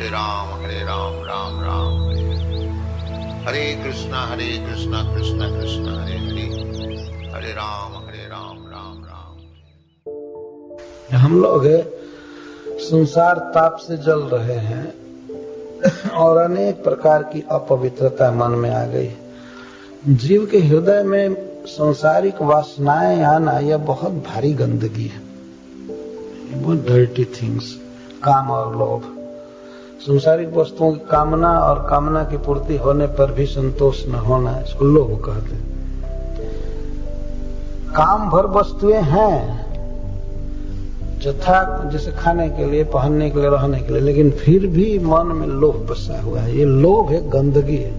हरे राम राम राम हरे कृष्णा कृष्णा कृष्णा हरे हरे, हरे राम राम राम। हम लोग संसार ताप से जल रहे हैं और अनेक प्रकार की अपवित्रता मन में आ गई। जीव के हृदय में सांसारिक वासनाएं आना यह बहुत भारी गंदगी है, बहुत डर्टी थिंग्स। काम और लोभ, सांसारिक वस्तुओं की कामना और कामना की पूर्ति होने पर भी संतोष न होना, इसको लोभ कहते हैं। काम भर वस्तुएं हैं यथा, जैसे खाने के लिए, पहनने के लिए, रहने के लिए, लेकिन फिर भी मन में लोभ बसा हुआ है। ये लोभ है, गंदगी है।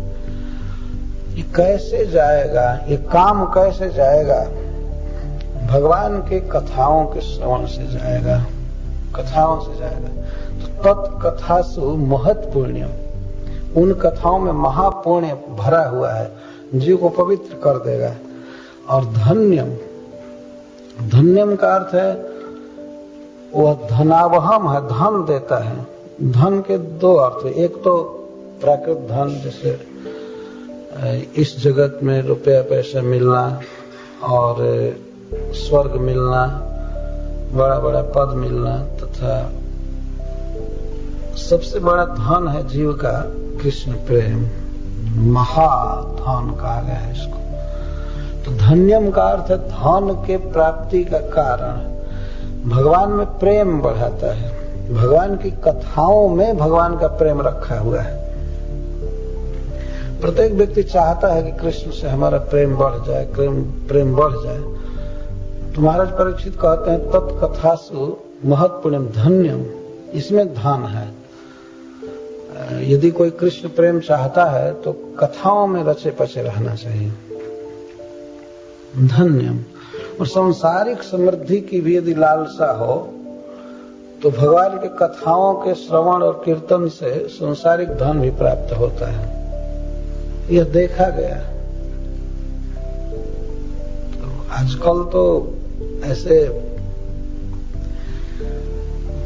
ये कैसे जाएगा, ये काम कैसे जाएगा? भगवान के कथाओं के श्रवण से जाएगा, कथाओं से जाएगा। तो तत्कथासु महत पुण्यम, उन कथाओं में महापुण्य भरा हुआ है, जीव को पवित्र कर देगा। और धन्यम, धन्यम का अर्थ है वह धनावहम है, धन देता है। धन के दो अर्थ, एक तो प्राकृत धन, जैसे इस जगत में रुपया पैसा मिलना और स्वर्ग मिलना, बड़ा बड़ा पद मिलना, तथा सबसे बड़ा धन है जीव का कृष्ण प्रेम, महाधन कहा गया है इसको। तो धन्यम का अर्थ है धन के प्राप्ति का कारण। भगवान में प्रेम बढ़ाता है, भगवान की कथाओं में भगवान का प्रेम रखा हुआ है। प्रत्येक व्यक्ति चाहता है कि कृष्ण से हमारा प्रेम बढ़ जाए, प्रेम बढ़ जाए। तो महाराज परीक्षित कहते हैं तत्कथासु महत पुण्यम धन्यम, इसमें धन है। यदि कोई कृष्ण प्रेम चाहता है तो कथाओं में रचे पचे रहना चाहिए, धन्यम। और सांसारिक समृद्धि की भी यदि लालसा हो तो भगवान के कथाओं के श्रवण और कीर्तन से सांसारिक धन भी प्राप्त होता है, यह देखा गया। तो आजकल तो ऐसे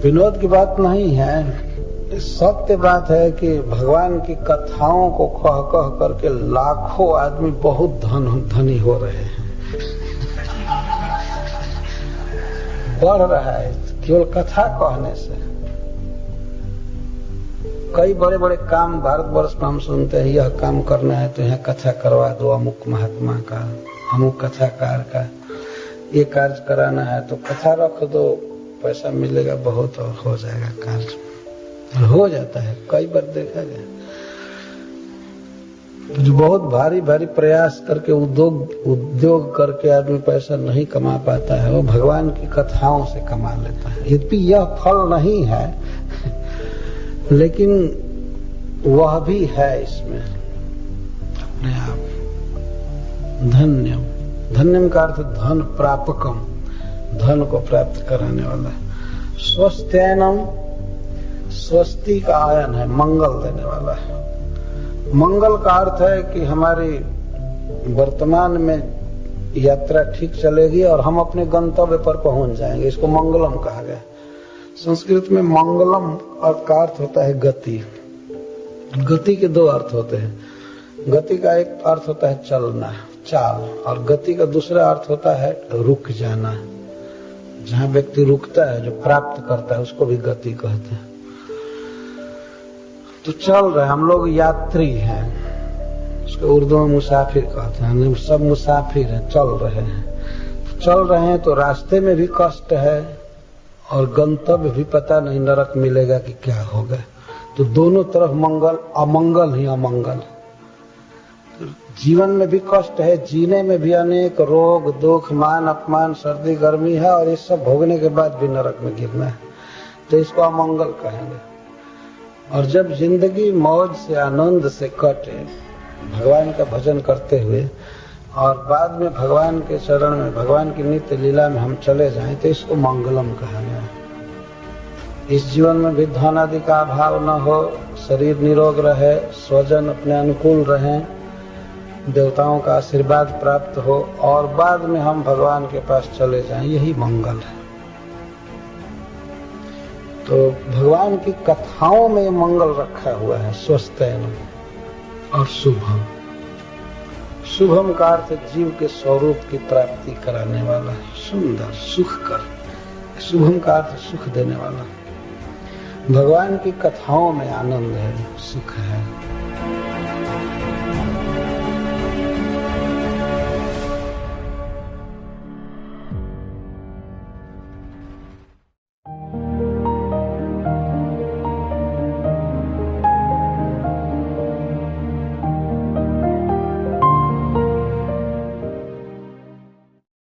विनोद की बात नहीं है, सत्य बात है कि भगवान की कथाओं को कह कह करके लाखों आदमी बहुत धनी हो रहे हैं, बढ़ रहा है केवल कथा कहने से। कई बड़े बड़े काम भारतवर्ष में हम सुनते हैं, यह काम करना है तो यहाँ कथा करवा दो, अमुक महात्मा का, अमुक कथाकार का। ये कार्य कराना है तो कथा रख दो, पैसा मिलेगा बहुत और हो जाएगा कार्य। हो जाता है, कई बार देखा गया। जो बहुत भारी भारी प्रयास करके उद्योग करके आदमी पैसा नहीं कमा पाता है, वो भगवान की कथाओं से कमा लेता है। यद्यपि यह फल नहीं है लेकिन वह भी है इसमें अपने आप। धन्यम, धन्यम का अर्थ धन प्रापकम, धन को प्राप्त कराने वाला। स्वस्त्ययनम, स्वस्ति का आयन है, मंगल देने वाला है। मंगल का अर्थ है कि हमारी वर्तमान में यात्रा ठीक चलेगी और हम अपने गंतव्य पर पहुंच जाएंगे, इसको मंगलम कहा गया। संस्कृत में मंगलम का अर्थ होता है गति। गति के दो अर्थ होते हैं। गति का एक अर्थ होता है चलना, चाल, और गति का दूसरा अर्थ होता है रुक जाना। जहां व्यक्ति रुकता है, जो प्राप्त करता है, उसको भी गति कहते हैं। तो चल रहे, हम लोग यात्री हैं, उसको उर्दू में मुसाफिर कहते हैं। सब मुसाफिर हैं, चल रहे हैं। चल रहे हैं तो रास्ते में भी कष्ट है और गंतव्य भी पता नहीं, नरक मिलेगा कि क्या होगा। तो दोनों तरफ मंगल, अमंगल ही अमंगल। जीवन में भी कष्ट है, जीने में भी अनेक रोग दुख, मान अपमान, सर्दी गर्मी है, और ये सब भोगने के बाद भी नरक में गिरना है, तो इसको अमंगल कहेंगे। और जब जिंदगी मौज से, आनंद से कटे, भगवान का भजन करते हुए, और बाद में भगवान के चरण में, भगवान की नित्य लीला में हम चले जाएं, तो इसको मंगलम कहा गया। इस जीवन में भी धन आदि का अभाव न हो, शरीर निरोग रहे, स्वजन अपने अनुकूल रहें, देवताओं का आशीर्वाद प्राप्त हो, और बाद में हम भगवान के पास चले जाएं, यही मंगल है। तो भगवान की कथाओं में मंगल रखा हुआ है, स्वस्थैन और शुभम। शुभम का अर्थ जीव के स्वरूप की प्राप्ति कराने वाला, सुंदर सुख कर। शुभम का अर्थ सुख देने वाला। भगवान की कथाओं में आनंद है, सुख है।